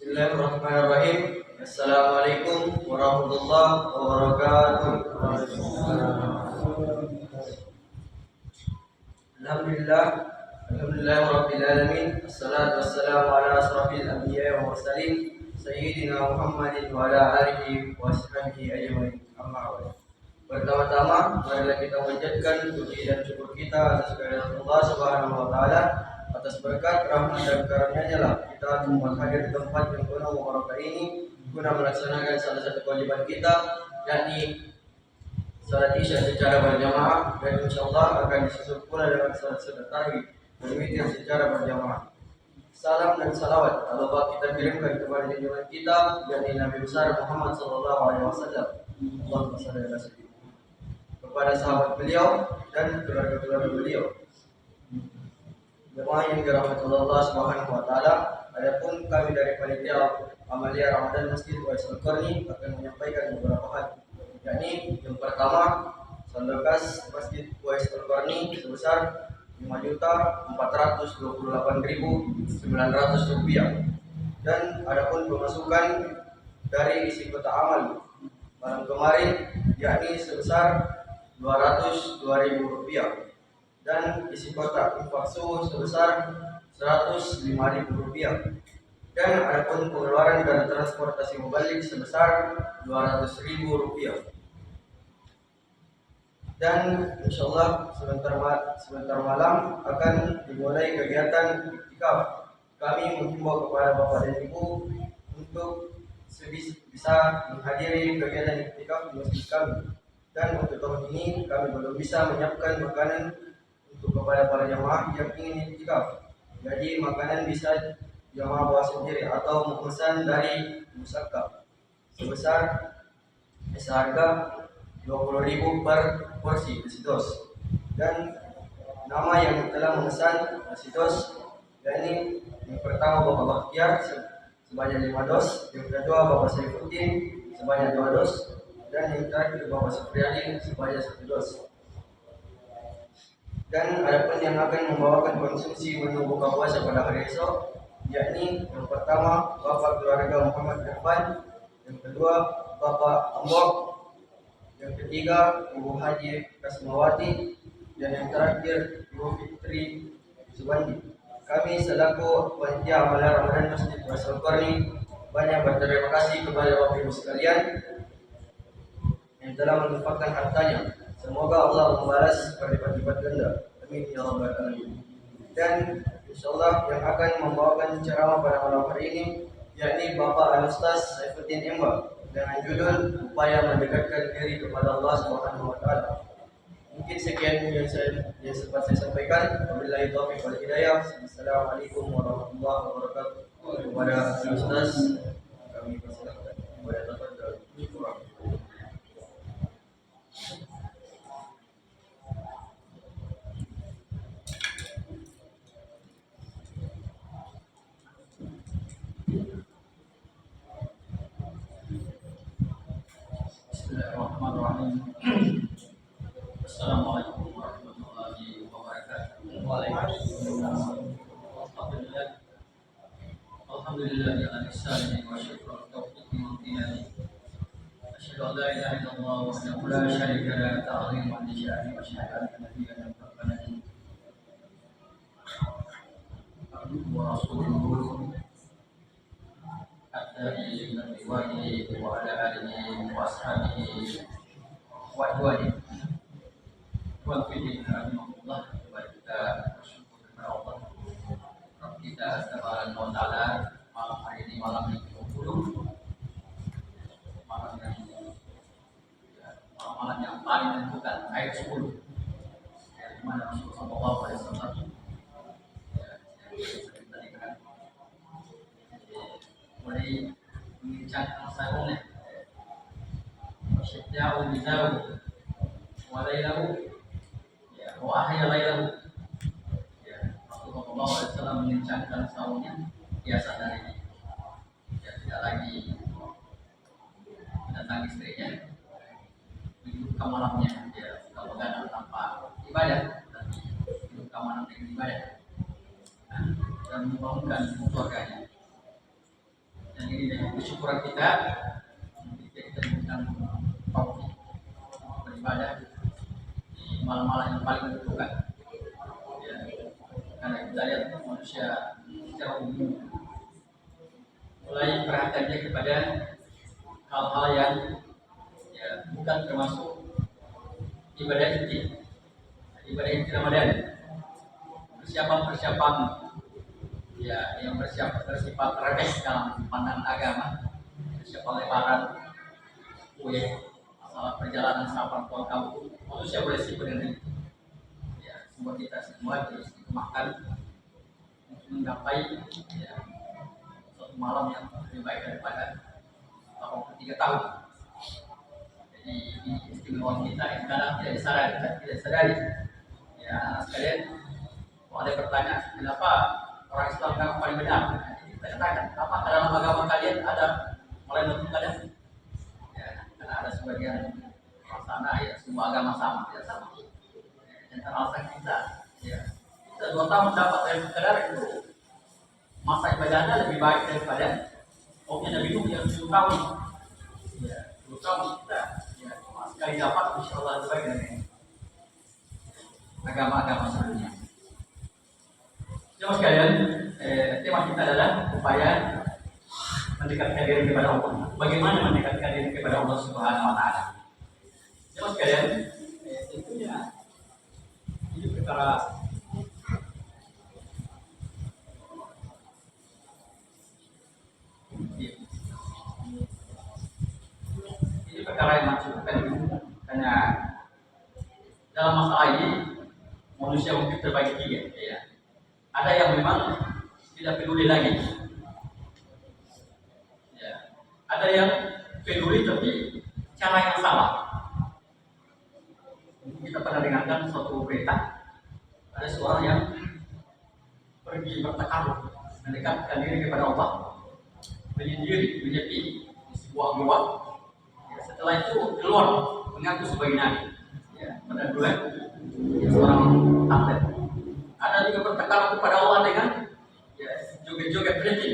Bismillahirrahmanirrahim. Assalamualaikum warahmatullahi wabarakatuh. Alhamdulillah, alhamdulillahirabbil alamin. Wassalatu wassalamu ala asrofil anbiya'i wal mursalin sayyidina Muhammadin wa ala alihi wa sahbihi ajmain. Amma ba'd. Pertama-tama, marilah kita panjatkan puji dan syukur kita atas kehadirat Allah Subhanahu wa taala. Atas berkat, rahmat dan karunia-Nya lah kita semua hadir di tempat yang penuh barokah ini guna melaksanakan salah satu kewajiban kita, yakni salat Isya secara berjamaah, dan insyaallah akan disusul pula dengan salat sunat tarawih dan witir secara berjamaah. Salam dan salawat Allah kita kirimkan kepada junjungan kita, yakni Nabi besar Muhammad sallallahu alaihi wasallam. Allahumma shalli ala sayyidina, kepada sahabat beliau dan keluarga-keluarga beliau. Jemaah yang dirahmati Allah Subhanahu wa taala, adapun kami dari panitia Amalia Ramadan Masjid Uwais Al-Qarni akan menyampaikan beberapa hal, yakni yang pertama, saldo kas Masjid Uwais Al-Qarni sebesar Rp5.428.900, dan adapun pemasukan dari isi kota amal malam kemarin yakni sebesar Rp202.000, dan isi kotak infaksu sebesar Rp105.000, dan adapun pengeluaran dan transportasi mubalik sebesar Rp200.000. Dan insyaallah sebentar malam akan dimulai kegiatan iktikaf. Kami menghimbau kepada Bapak dan Ibu untuk bisa menghadiri kegiatan iktikaf di masjid kami. Dan untuk tahun ini kami belum bisa menyiapkan makanan untuk kepada para jamaah yang ingin iktikaf. Jadi makanan bisa jamaah bawa sendiri atau memesan dari musakaf sebesar seharga Rp20.000 per porsi nasi dos. Dan nama yang telah memesan nasi dos, yakni yang pertama Bapak Bakhtiar sebanyak 5 dos, yang kedua Bapak Saifuddin sebanyak 2 dos, dan yang terakhir Bapak Supriyadi sebanyak 1 dos. Dan adapun yang akan membawakan konsumsi menu buka puasa pada hari esok, yakni yang pertama Bapak keluarga Muhammad Irfan, yang kedua Bapak Ambok, yang ketiga Ibu Haji Kasmawati, dan yang terakhir Ibu Fitri Subandi. Kami selaku panitia Amalia Ramadan Masjid Uwais Al-Qarni banyak berterima kasih kepada Bapak Ibu sekalian yang telah menginfakkan hartanya. Semoga Allah membalas berlipat-lipat ganda. Amin ya rabbal alamin. Dan insyaallah yang akan membawakan ceramah pada malam hari ini yakni Bapak Al-Ustaz Saifuddin Emba dengan judul upaya mendekatkan diri kepada Allah Subhanahu wa taala. Mungkin sekian yang sempat saya sampaikan. Wabillahi taufiq wal hidayah. Assalamualaikum warahmatullahi wabarakatuh. Kepada Al-Ustaz kami persilakan kepada tafadhol. Bismillahirrahmanirrahim. Assalamualaikum warahmatullahi wabarakatuh. Waalaikumsalam. Alhamdulillah ala ihsanihi wa syukran taufiqi wa amtinani. Asyhadu an la ilaha illallah wahdahu la syarika lahu ta'ziman li sya'nihi wa asyhadu anna nabiyyana Muhammadan abduhu wa rasuluhu ad-da'i ila ridwanihi wa ala alihi wa ashabihi wa ihwanihi. Tuhan pilih rahimahullah, kita bersyukur kepada Allah Rabb kita Subhanahu wa ta'ala. Malam hari ini malam yang ke-20, malam yang paling menentukan, ayat 10, di mana Rasulullah sallallahu alaihi wasallam tadi kan mulai mengincangkan sarungnya, syidda'u bidahu wa lailahu wa ahya lailahu. Rasulullah SAW mengencangkan sarungnya biasa dari ini, tidak lagi mendatangi istrinya, hidupkan malamnya dia suka begadang tanpa ibadah, tapi hidupkan malam dengan ibadah dan membangunkan keluarganya. Dan ini dengan kesyukuran kita diberikan taufik beribadah di malam-malam yang paling menentukan. Ya, karena kita lihat manusia secara umum mulai perhatiannya kepada hal-hal yang ya bukan termasuk ibadah inti Ramadan, persiapan ya yang bersifat remeh dalam pandangan agama, persiapan lebaran, kue, masalah perjalanan safar pulang kampung, manusia boleh sibuk dengan itu. Ya, semua kita semua harus dikembangkan untuk menggapai ya, suatu malam yang lebih baik daripada 83 tahun. Jadi ini istimewa kita yang kadang tidak sadari. Ya, anak sekalian, kalau ada pertanyaan, kenapa orang Islam kamu paling benar? Kita katakan, apakah dalam agama kalian ada mulai menentukan? Ya, karena ada sebagian sana ya semua agama sama, tidak sama. Dan alasan kita, ya kita 2 tahun dapat dari sekedar itu masa ibadahnya lebih baik daripada kaumnya Nabi Nuh yang 10 tahun. Ya, 10 tahun kita, ya cuma sekali dapat, insya Allah lebih baik dari agama-agama sebelumnya. Jemaah sekalian, tema kita adalah upaya mendekatkan diri kepada Allah. Bagaimana mendekatkan diri kepada Allah Subhanahu Wa Taala? Jemaah sekalian, tentunya ini perkara yang mencukupi karena dalam masalah ini manusia mungkin terbagi 3 ya. Ada yang memang tidak peduli lagi ya. Ada yang peduli tapi cara yang salah. Kita pernah dengarkan suatu berita, ada seorang yang pergi bertakarub mendekatkan diri kepada Allah, menyendiri, menyepi di sebuah gua. Ya, setelah itu keluar mengaku sebagai nabi. Ya, pada bulan seorang atlet. Ada juga bertakarub kepada Allah dengan ya, joget-joget berhenti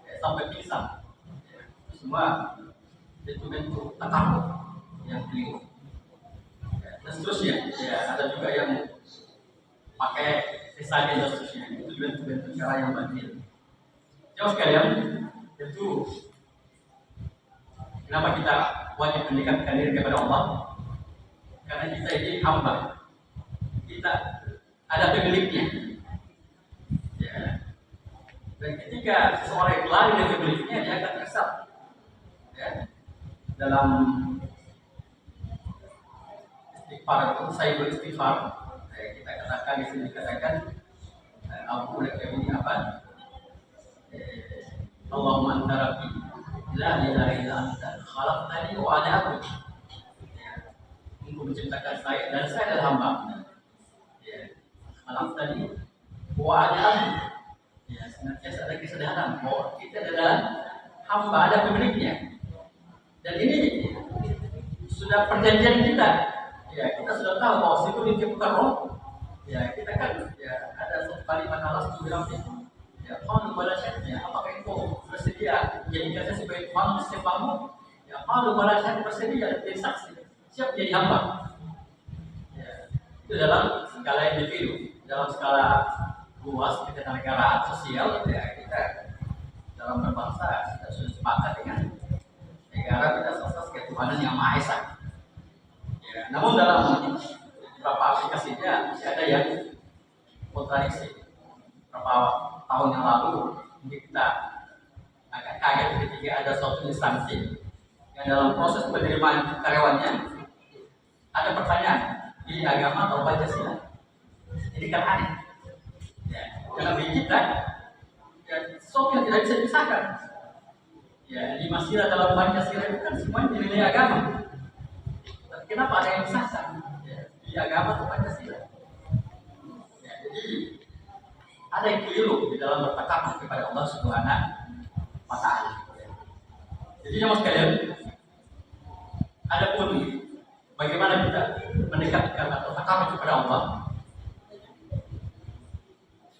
ya, sampai pingsan. Ya, semua itu bentuk takarub yang keliru. Ya, dan seterusnya, ya, ada juga yang pakai sesajen dan seterusnya. Itu bentuk cara yang batil. Jauh sekalian, itu kenapa kita wajib mendekatkan diri kepada Allah? Karena kita ini hamba. Kita ada pemiliknya. Ya. Dan ketika seseorang yang lari dari pemiliknya, dia akan tersesat. Ya. Dalam istighfar itu saya beristighfar. Kita katakan di sini dikatakan aku udah ini apa? Allahumma anta rabbi la ilaha illa anta khalaqtani wa ana abduka. Engkau menciptakan saya dan saya adalah hamba. Ya. Khalaqtani wa ana abduka. Ya, senantiasa ada kesadaran bahwa kita adalah hamba, ada pemiliknya. Dan ini sudah perjanjian kita. Ya, kita sudah tahu bahwa situ diciptakan roh. Ya, kita kan ya ada satu kalimat Allah bilang itu. Ya, qalu bala syahidnya, apakah engkau bersedia menjadikan saya sebagai Tuhan sesamamu? Ya, qalu bala syahid bersedia jadi saksi, siap jadi hamba. Ya, itu dalam skala individu, dalam skala luas kenegaraan sosial ya kita dalam berbangsa kita sudah sepakat dengan negara kita asas ketuhanan yang Maha Esa. Ya, namun dalam beberapa aplikasinya masih ada yang kontradiksi. Beberapa tahun yang lalu kita agak kaget ketika ada suatu instansi yang dalam proses penerimaan karyawannya ada pertanyaan di agama atau Pancasila. Jadi kan aneh. Ya, karena di kita ya, sesuatu yang tidak bisa dipisahkan. Ya, 5 sila dalam Pancasila itu kan semuanya nilai agama. Tapi kenapa ada yang disahkan? Ya, di agama atau Pancasila. Ya, jadi ada yang keliru di dalam bertakabur kepada Allah Subhanahu Wa Taala. Jadi jemaah sekalian, adapun bagaimana kita mendekatkan atau takabur kepada Allah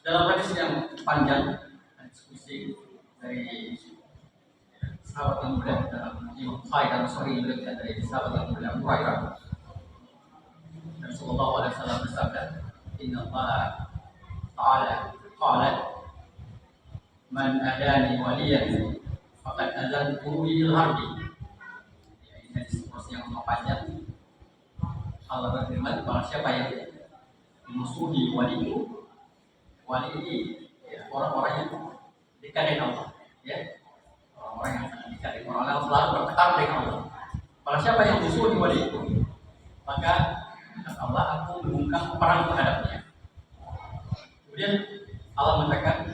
dalam hadis yang panjang diskusi dari sahabat yang mulia dalam Imam Bukhari dan Sahih diriwayatkan dari sahabat yang mulia Abu Hurairah. Dan sallallahu alaihi wasallam bersabda, "Inna Allah Ta'ala qala man adani waliyan faqad azantuhu bil harbi." Ya, ini diskusi yang panjang. Allah berfirman, barang siapa yang memusuhi waliku, wali ini ya, orang-orang yang dekat dengan Allah, ya, orang-orang yang sangat dekat dengan Allah, selalu bertekad dengan Allah. Barang siapa yang memusuhi waliku, maka kata Allah, aku mengungkap perang terhadapnya. Kemudian Allah mengatakan,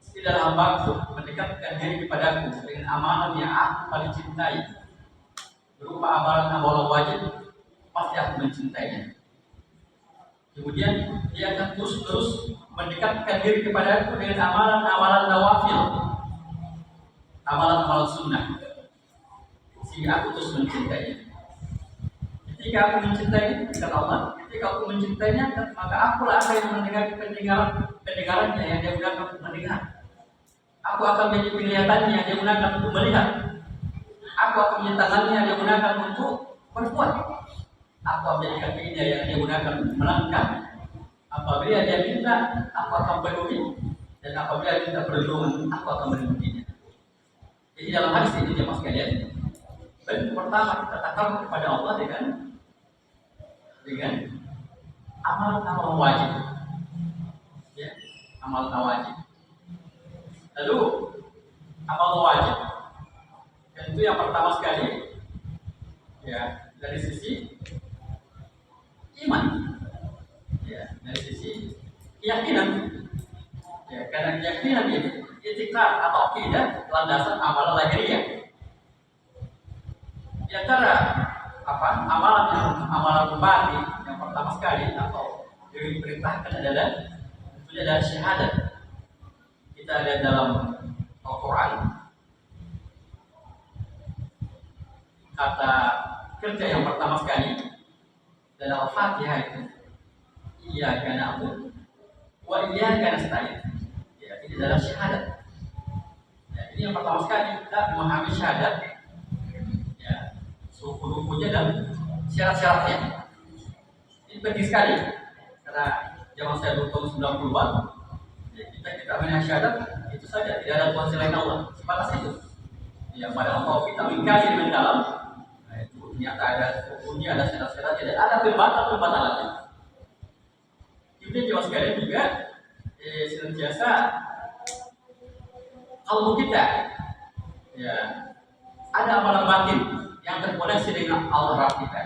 tidaklah hambaku mendekatkan diri kepadaku dengan amalan yang aku paling cintai, berupa amalan-amalan wajib, pasti aku mencintainya. Kemudian dia akan terus mendekatkan diri kepadaku dengan amalan-amalan nawafil, amalan-amalan sunnah, sehingga aku terus mencintainya. Ketika aku mencintainya, kata Allah, ketika aku mencintainya, maka akulah yang mendengar pendengarannya yang dia gunakan untuk mendengar. Aku akan menjadi penglihatannya yang dia gunakan untuk melihat. Aku akan menjadi tangannya yang dia gunakan untuk berbuat. Aku akan menjadi kakinya yang dia gunakan untuk melangkah. Apabila dia minta, aku akan penuhi. Dan apabila dia minta perlindungan, aku akan melindunginya. Jadi dalam hadis ini jemaah sekalian, bentuk pertama kita takut kepada Allah dengan amal-amal wajib, ya, amal wajib. Lalu amal wajib, tentu yang pertama sekali, ya, dari sisi iman, ya, dari sisi keyakinan, ya, karena keyakinan ini itikad atau akidah landasan amalan lahiriah. Di antara amalan batin yang pertama sekali atau yang diperintahkan adalah syahadat. Kita lihat dalam Al-Quran, kata kerja yang pertama sekali dalam Al-Fatihah itu, iyyaka na'budu wa iyyaka nasta'in. Ya, ini adalah syahadat. Ya, ini yang pertama sekali kita memahami syahadat, ya, suku-sukunya dan syarat-syaratnya. Ini penting sekali karena zaman saya dulu tahun 90-an, ya, kita menasyahadat itu saja, tidak ada Tuhan selain Allah, sebatas itu. Ya, padahal kalau kita mengkaji dengan dalam, nah, itu ternyata ada hukumnya, ada syarat-syaratnya, dan ada pembatalan-pembatalannya. Kemudian jemaah sekalian juga senantiasa kalau kita, ya, ada amalan batin yang terkoneksi dengan Allah kita,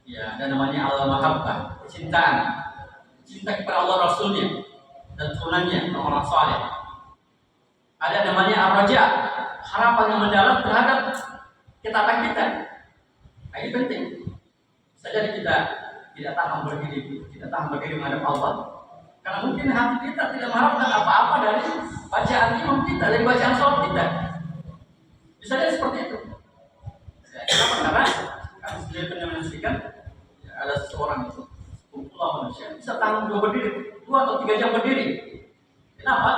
ya, dan namanya al-mahabbah, kecintaan, cinta kepada Allah Rasulnya dan turunannya orang saleh. Ada namanya ar-raja, harapan yang mendalam terhadap ketaatan kita. Nah, ini penting. Saja kita tidak tahan berdiri menghadap Allah, karena mungkin hati kita tidak mengharapkan apa-apa dari bacaan imam kita, dari bacaan sholat kita. Bisa jadi seperti itu. Kenapa? Karena kami sendiri pernah menyaksikan, ya, ada seseorang itu, kumpulan manusia bisa tahan 2 atau 3 jam berdiri. Kenapa?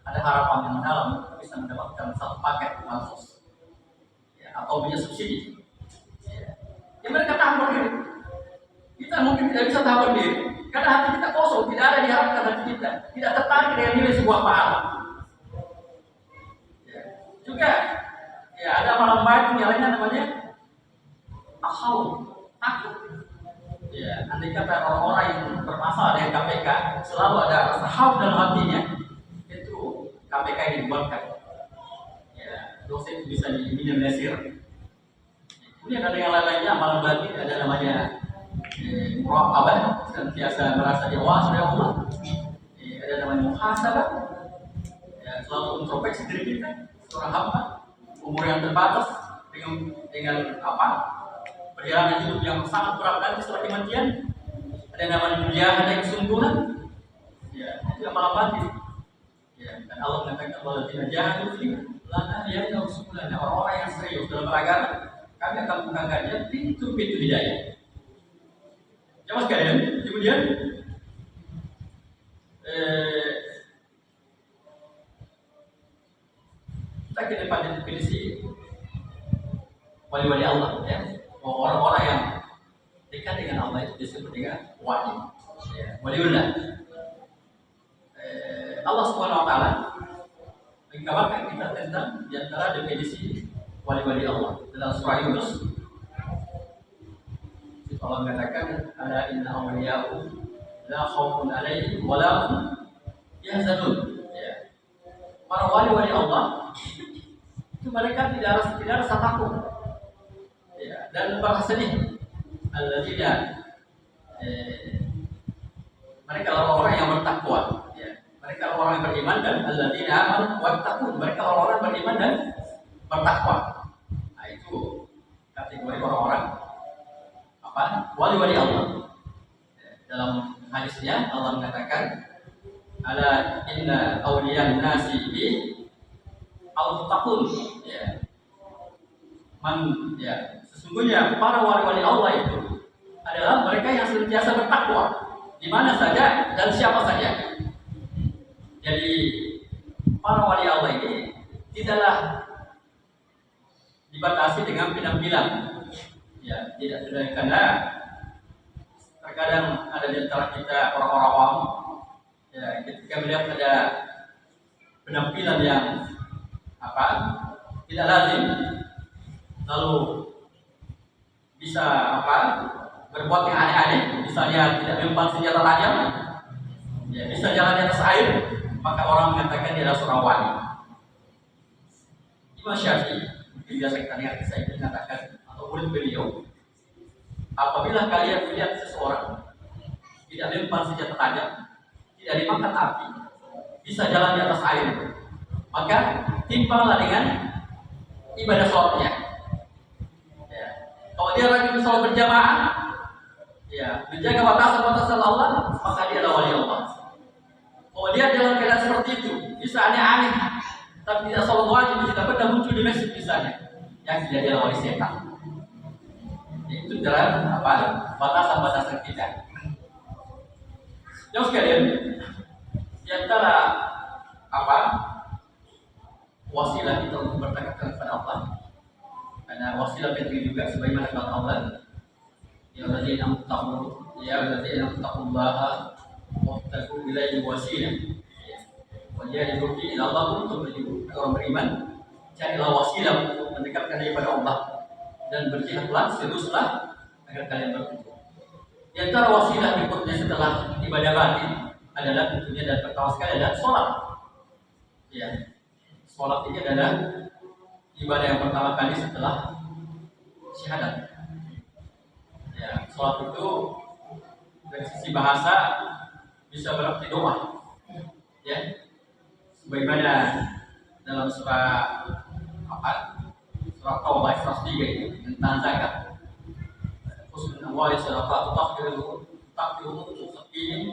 Ada harapan yang mendalam bisa mendapatkan 1 paket bansos, ya, atau punya subsidi. Ya, mereka tahan berdiri. Kita mungkin tidak bisa tahan berdiri karena hati kita kosong, tidak ada diharapkan hati kita, tidak tertarik dengan nilai sebuah pahala. Ya. Juga, ya, ada malam batin yang lainnya namanya takut. Ya, andai kata orang-orang yang bermasalah dengan KPK selalu ada rasa haus dalam hatinya, itu KPK ini dibuatkan. Ya, dosa itu bisa diminimalisir. Kemudian ada yang lainnya amalan batin, ada namanya muraqabah, senantiasa merasa diawasi oleh Allah. Ada namanya muhasabah, ya, selalu introspeksi diri kita, seorang hamba, umur yang terbatas dengan perjalanan hidup yang sangat berat nanti setelah kematian. Ada namanya mujahadah yang kesungguhan, ya, itu amalan batin. Ya, dan Allah mengatakan bahwa tidak jahadu fi lana ya'lamu subulana, orang-orang yang serius dalam beragama, kami akan membukakannya pintu-pintu hidayah. Jemaah sekalian, kemudian kita ke depan definisi wali-wali Allah ya. Orang-orang yang dekat dengan Allah itu disebut dengan wali. Ya, waliullah. Allah Subhanahu wa taala mengkabarkan kita tentang di antara definisi wali-wali Allah dalam surah Yunus. Allah mengatakan ala inna awliya'u la khaufun 'alaihim wa la hum yahzanun. Ya. Para wali-wali Allah itu mereka tidak rasa takut. Ya, dan merasa sedih. Alladzina mereka orang-orang yang bertakwa. Ya. Mereka orang yang beriman dan alladzina amanu wattaqun. Mereka orang-orang beriman dan bertakwa. Nah, itu kategori orang-orang wali-wali Allah. Dalam hadisnya Allah mengatakan ala inna awliyan nasi bi al-taqun ya. Sesungguhnya para wali-wali Allah itu adalah mereka yang senantiasa bertakwa di mana saja dan siapa saja. Jadi para wali Allah ini tidaklah dibatasi dengan penampilan. Ya, tidak sudah karena terkadang ada di antara kita orang-orang awam ya, ketika melihat ada penampilan yang tidak lazim, lalu bisa berbuat yang aneh-aneh, misalnya tidak mempan senjata tajam, ya, bisa jalan di atas air, maka orang mengatakan dia adalah seorang wali. Imam Syafi'i biasa kita lihat saya mengatakan murid beliau, apabila kalian melihat seseorang tidak mempan senjata tajam, tidak dimakan api, bisa jalan di atas air, maka timpanglah dengan ibadah sholatnya. Ya. Kalau dia rajin sholat berjamaah, ya, menjaga batasan-batasan Allah, maka dia adalah wali Allah. Kalau dia dalam keadaan seperti itu, bisa aneh-aneh, tapi tidak sholat wajib, tidak pernah muncul di masjid misalnya, yang dia adalah wali setan. Itu dalam batasan-batasan kita. Jauh sekalian, di antara wasilah kita untuk bertakwa kepada Allah. Karena wasilah penting juga sebagaimana kata Allah, ya alladzina amtaqullaha wattaqu ilaihi wasilah. Wajadilu fi Allah untuk orang beriman, carilah wasilah untuk mendekatkan diri kepada Allah. Dan berjihadlah, seriuslah agar kalian berkumpul. Di antara wasilah berikutnya setelah ibadah batin adalah tentunya dan pertama sekali adalah sholat. Ya, sholat ini adalah ibadah yang pertama kali setelah syahadat. Ya, sholat itu dari sisi bahasa bisa berarti doa. Ya, sebagaimana dalam surah surah Taubah 103 itu tentang zakat. Khusus awal surah Taubah mustaqim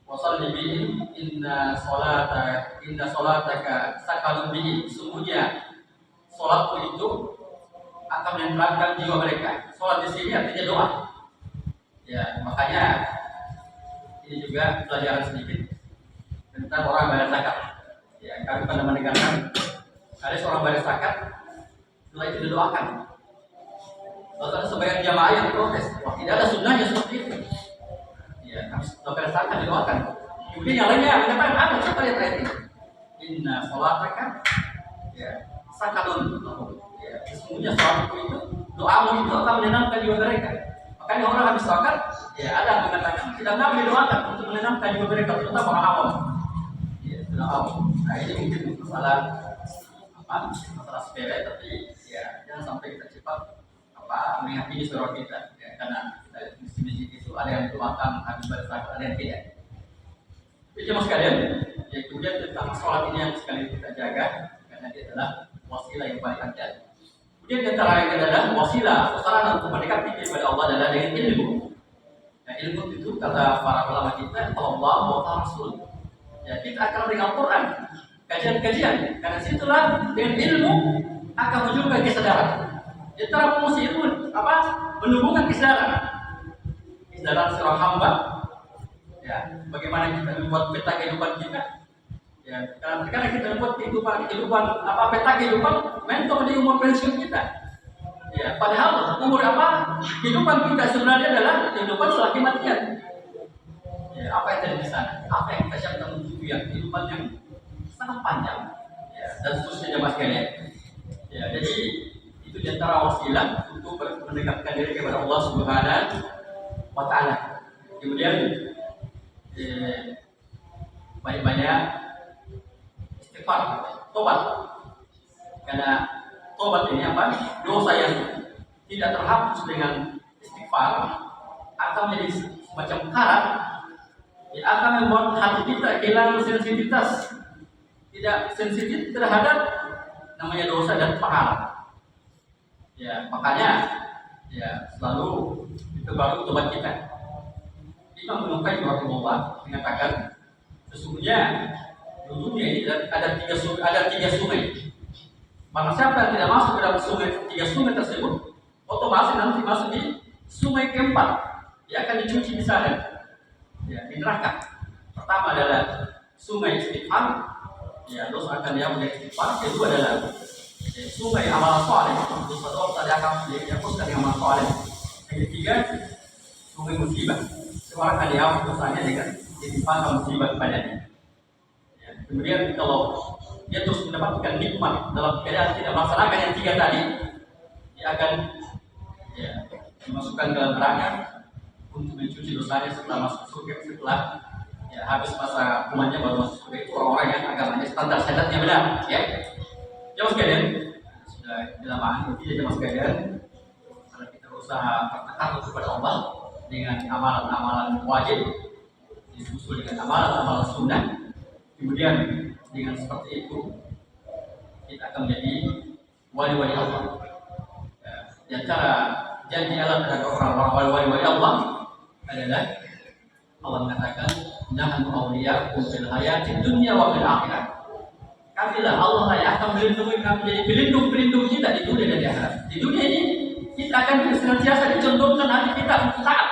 wa shalli bihim inna salataka sakalun bihim. Sesungguhnya salatku itu akan menenangkan jiwa mereka. Salat di sini artinya doa. Ya, makanya ini juga pelajaran sedikit tentang orang bayar zakat. Ya, kami pernah mendengarkan ada seorang bayar zakat, setelah itu didoakan. Lalu ada sebagian jamaah yang protes, wah tidak ada sunnahnya seperti itu. Ya, kami setelah zakat didoakan. Kemudian yang lainnya mengatakan apa? Siapa lihat ayat ini? Inna sholataka ya sakalun. Ya, sesungguhnya sholatku itu, doamu itu akan menenangkan jiwa mereka. Makanya orang habis zakat, ya ada yang mengatakan tidak nabi doakan untuk menenangkan jiwa mereka, terutama orang awam. Ya, sudah awam. Nah ini mungkin masalah sepele, tapi ya jangan sampai kita cepat menghakimi suara kita, ya, karena kita di masjid itu ada yang doakan habis berzakat, ada yang tidak. Jadi mas sekalian, ya kemudian tentang sholat ini yang sekali kita jaga, karena dia adalah wasilah yang paling anjal. Kemudian di antara yang adalah wasilah, sarana untuk mendekati kepada Allah adalah dengan ilmu. Nah ilmu itu kata para ulama kita, Allah wa Rasul. Ya kita akan dengan Quran, kajian-kajian, karena situlah dengan ilmu akan menunjukkan kesadaran. Di antara fungsi ilmu menumbuhkan kesadaran seorang hamba. Ya, bagaimana kita membuat peta kehidupan kita. Ya, karena kita buat kehidupan apa peta kehidupan mentok di umur pensiun kita. Ya, padahal umur apa kehidupan kita sebenarnya adalah kehidupan setelah kematian. Ya, apa yang terjadi di sana? Apa yang kita siapkan untuk yang kehidupan yang sangat panjang. Ya, dan seterusnya mas sekalian. Ya, jadi itu diantara wasilah untuk mendekatkan diri kepada Allah Subhanahu wa Ta'ala. Kemudian banyak-banyak istighfar, tobat. Karena tobat ini apa? Dosa yang tidak terhapus dengan istighfar akan menjadi semacam karat, ya, akan membuat hati kita kehilangan sensitivitas, tidak sensitif terhadap namanya dosa dan pahala. Ya, makanya ya selalu itu baru tobat kita. Imam Ibnu Qayyim rahimahullah mengatakan sesungguhnya di dunia ini ada tiga sungai. Maka siapa yang tidak masuk ke dalam tiga sungai tersebut, otomatis nanti masuk di sungai keempat. Dia akan dicuci di sana, ya, di neraka. Pertama adalah sungai istighfar, ya, dosa akan dihapus dari istighfar. Kedua adalah sungai amal soleh, dosa akan dihapuskan dengan amal soleh. Yang ketiga, sungai musibah, seorang akan dihapus dosanya dengan istighfar dan musibah kepadanya. Kemudian kalau dia terus mendapatkan nikmat dalam keadaan tidak melaksanakan yang tiga tadi, dia akan ya, dimasukkan ke dalam neraka untuk mencuci dosanya setelah masuk surga. Setelah ya, habis masa hukumannya baru masuk surga. Itu orang-orang yang agamanya standar syariatnya benar. Ya, jemaah sekalian, sudah kelamaan ini jemaah sekalian. Karena kita berusaha bertakwa kepada Allah dengan amalan-amalan wajib disusul dengan amalan-amalan sunnah. Kemudian dengan seperti itu kita akan menjadi wali-wali Allah. Ya, di antara janji Allah terhadap orang-orang wali-wali Allah adalah Allah mengatakan, "Nahnu awliya'ukum fil hayatid dunya wa fil akhirah." Kamilah Allah yang akan melindungi kami, menjadi pelindung kita di dunia dan di akhirat. Di dunia ini kita akan senantiasa dicontohkan hati kita untuk taat,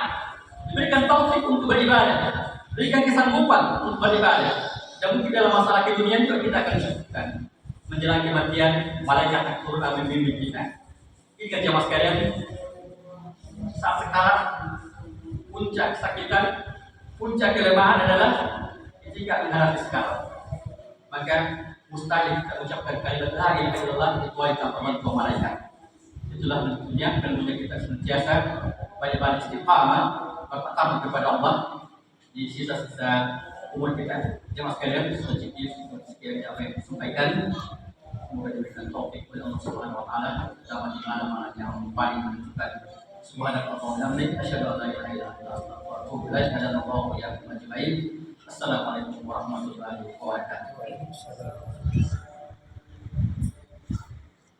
diberikan taufik untuk beribadah, berikan kesanggupan untuk beribadah. Dan mungkin dalam masalah keduniaan juga kita akan disebutkan menjelang kematian malaikat turun membimbing kita. Ini kan jamaah sekalian, saat sekarang puncak kesakitan, puncak kelemahan adalah ketika menghadapi sekarang. Maka mustahil kita ucapkan kalimat la ilaha illallah kecuali tanpa bantuan malaikat. Itulah bentuknya kita senantiasa banyak-banyak istiqamah bertakwa kepada Allah di sisa-sisa umur kita. Jemaah sekalian, sudah cukup sekian apa yang disampaikan. Semoga diberikan taufik oleh Allah Subhanahu wa Ta'ala dalam mana yang paling menentukan. Subhanallah wa bihamdihi asyhadu an la ilaha illa anta astaghfiruka wa atubu ilaik. Assalamualaikum warahmatullahi wabarakatuh.